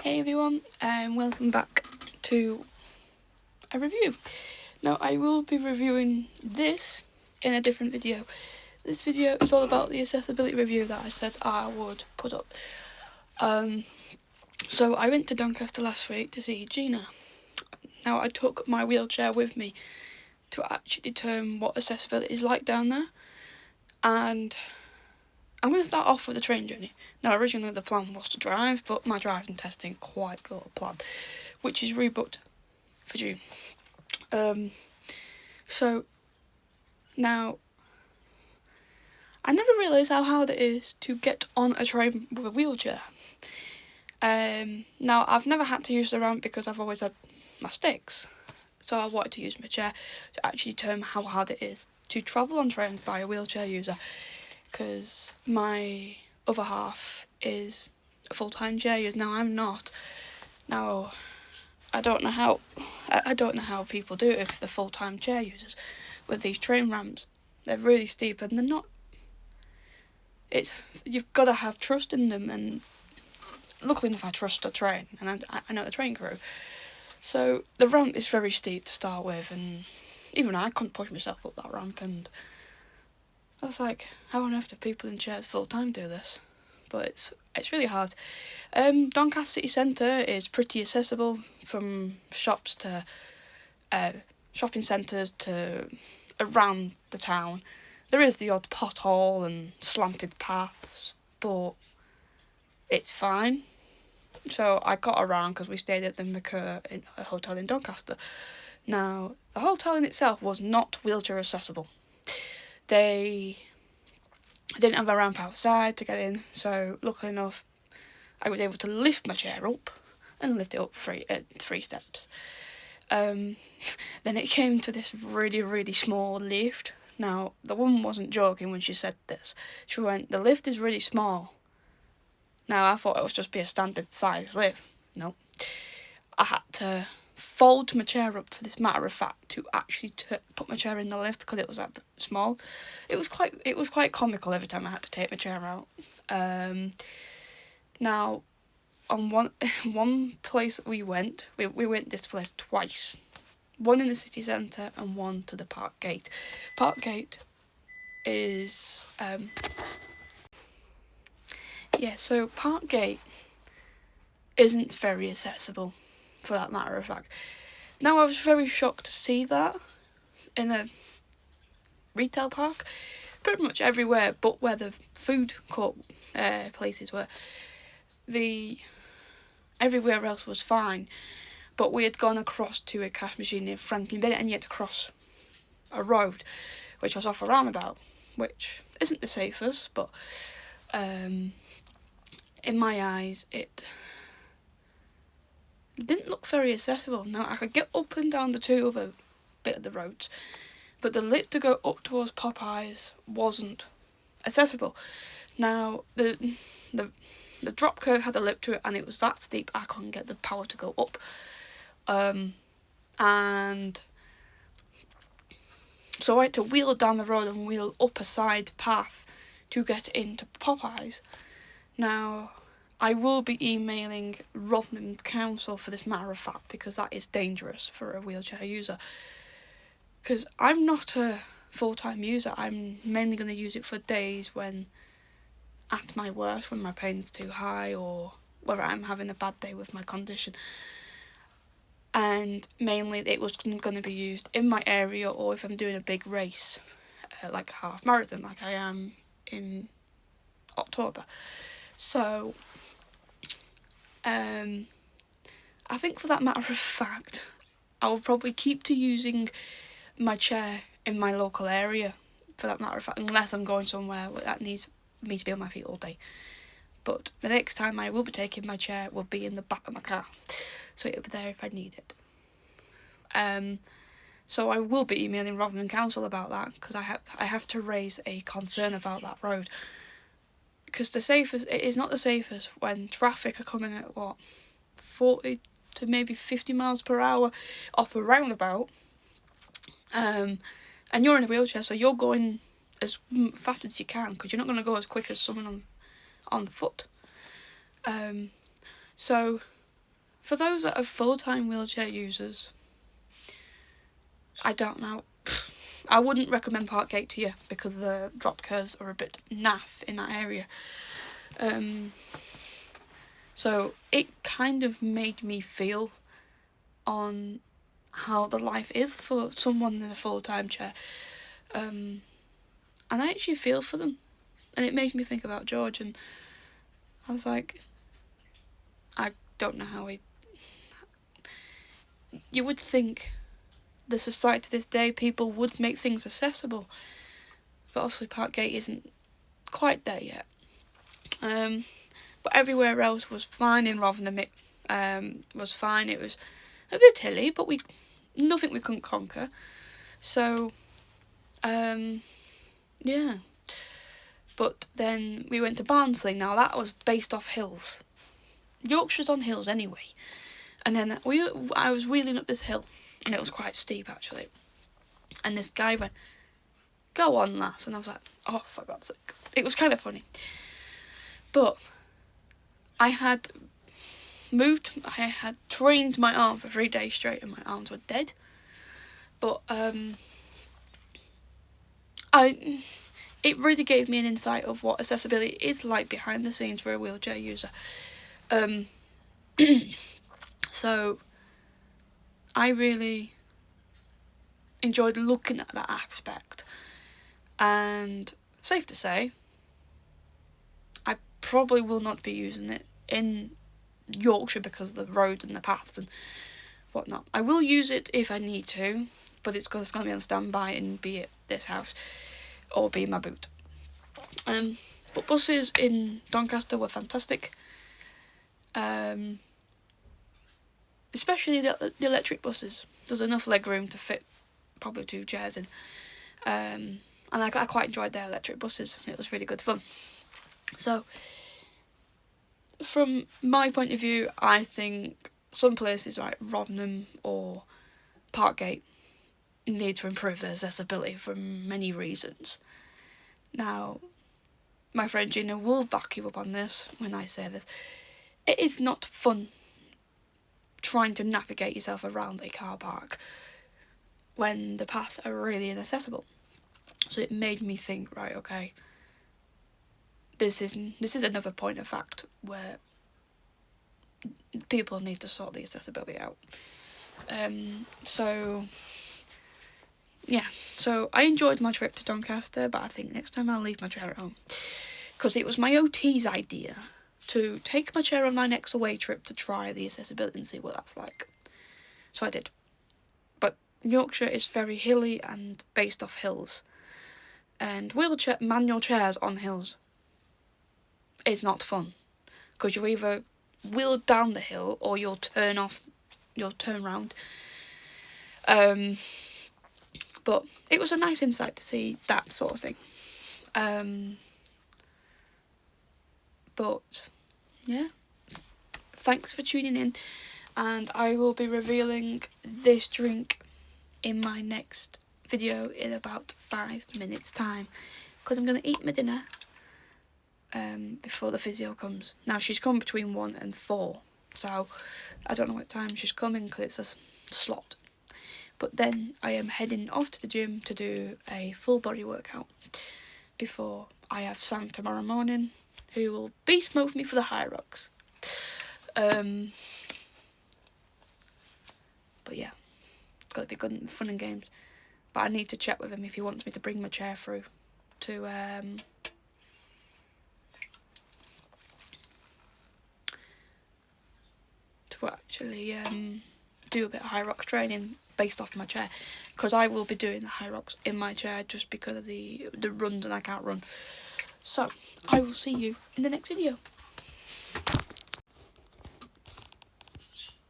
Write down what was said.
Hey everyone, and welcome back to a review. Now I will be reviewing this in a different video. This video is all about the accessibility review that I said I would put up. So I went to Doncaster last week to see Gina. Now I took my wheelchair with me to actually determine what accessibility is like down there, and I'm going to start off with the train journey. Now, originally the plan was to drive, but my driving test didn't quite go to plan, which is rebooked for June. So, now, I never realised how hard it is to get on a train with a wheelchair. Now, I've never had to use the ramp because I've always had my sticks. So I wanted to use my chair to actually determine how hard it is to travel on trains by a wheelchair user, because my other half is a full-time chair user. Now I'm not. Now I don't know how people do it if they're full-time chair users with these train ramps. They're really steep and they're not. You've got to have trust in them, and luckily enough I trust the train and I know the train crew. So the ramp is very steep to start with, and even I couldn't push myself up that ramp, and I was like, how on earth do people in chairs full time do this? But it's really hard. Doncaster city centre is pretty accessible, from shops to shopping centres to around the town. There is the odd pothole and slanted paths, but it's fine. So I got around because we stayed at the McCurr in a hotel in Doncaster. Now, the hotel in itself was not wheelchair accessible. They didn't have a ramp outside to get in, so luckily enough I was able to lift my chair up and lift it up three steps. Then it came to this really, really small lift. Now, the woman wasn't joking when she said this. She went, "The lift is really small." Now, I thought it was just be a standard size lift. No. I had to fold my chair up, for this matter of fact, to actually put my chair in the lift because it was that small. It was quite comical every time I had to take my chair out. Now, on one place that we went this place twice. One in the city centre and one to the park gate. Park gate is so Park Gate isn't very accessible, for that matter of fact. Now, I was very shocked to see that in a retail park, pretty much everywhere but where the food court places were. Everywhere else was fine, but we had gone across to a cash machine near Franklin Bennett, and you had to cross a road, which was off a roundabout, which isn't the safest, but in my eyes, it didn't look very accessible. Now, I could get up and down the two other bit of the roads, but the lift to go up towards Popeyes wasn't accessible. Now, the drop curve had a lip to it, and it was that steep I couldn't get the power to go up. And so I had to wheel down the road and wheel up a side path to get into Popeyes. Now, I will be emailing Rotherham Council for this matter of fact, because that is dangerous for a wheelchair user. Because I'm not a full-time user. I'm mainly going to use it for days when, at my worst, when my pain's too high or whether I'm having a bad day with my condition. And mainly it was going to be used in my area, or if I'm doing a big race, like a half marathon, like I am in October. So, I think for that matter of fact, I will probably keep to using my chair in my local area, for that matter of fact, unless I'm going somewhere that needs me to be on my feet all day. But the next time I will be taking my chair will be in the back of my car, so it'll be there if I need it. So I will be emailing Rotherham Council about that, because I have to raise a concern about that road. Because it is not the safest when traffic are coming at 40 to maybe 50 miles per hour off a roundabout, and you're in a wheelchair, so you're going as fast as you can, because you're not going to go as quick as someone on foot. So For those that are full-time wheelchair users, I don't know. I wouldn't recommend Parkgate to you because the drop curves are a bit naff in that area. So it kind of made me feel on how the life is for someone in a full-time chair. And I actually feel for them. And it makes me think about George, and I was like, I don't know how you would think the society this day, people would make things accessible. But obviously Parkgate isn't quite there yet. But everywhere else was fine in Rotherham. It was fine. It was a bit hilly, but nothing we couldn't conquer. So, yeah. But then we went to Barnsley. Now that was based off hills. Yorkshire's on hills anyway. And then I was wheeling up this hill, and it was quite steep actually. And this guy went, "Go on, lass," and I was like, "Oh, for God's sake!" It was kind of funny. But I had trained my arm for 3 days straight, and my arms were dead. But it really gave me an insight of what accessibility is like behind the scenes for a wheelchair user. So I really enjoyed looking at that aspect, and safe to say, I probably will not be using it in Yorkshire because of the roads and the paths and whatnot. I will use it if I need to, but it's going to be on standby and be at this house or be in my boot. But buses in Doncaster were fantastic. Especially the electric buses. There's enough leg room to fit probably 2 chairs in. And I quite enjoyed their electric buses. It was really good fun. So, from my point of view, I think some places like Rotherham or Parkgate need to improve their accessibility for many reasons. Now, my friend Gina will back you up on this when I say this. It is not fun trying to navigate yourself around a car park when the paths are really inaccessible. So it made me think, right, okay, this is another point of fact where people need to sort the accessibility out. So I enjoyed my trip to Doncaster, but I think next time I'll leave my chair at home, because it was my OT's idea to take my chair on my next away trip to try the accessibility and see what that's like. So I did. But Yorkshire is very hilly and based off hills, and manual chairs on hills is not fun, because you either wheel down the hill or you'll turn round. But it was a nice insight to see that sort of thing. But yeah, thanks for tuning in, and I will be revealing this drink in my next video in about 5 minutes time, because I'm going to eat my dinner before the physio comes. Now she's come between 1 and 4, so I don't know what time she's coming because it's a slot. But then I am heading off to the gym to do a full body workout before I have Sam tomorrow morning, who will beast mode me for the high rocks. But yeah, it's got to be good and fun and games. But I need to check with him if he wants me to bring my chair through to actually do a bit of high rocks training based off my chair, because I will be doing the high rocks in my chair just because of the runs and I can't run. So I will see you in the next video.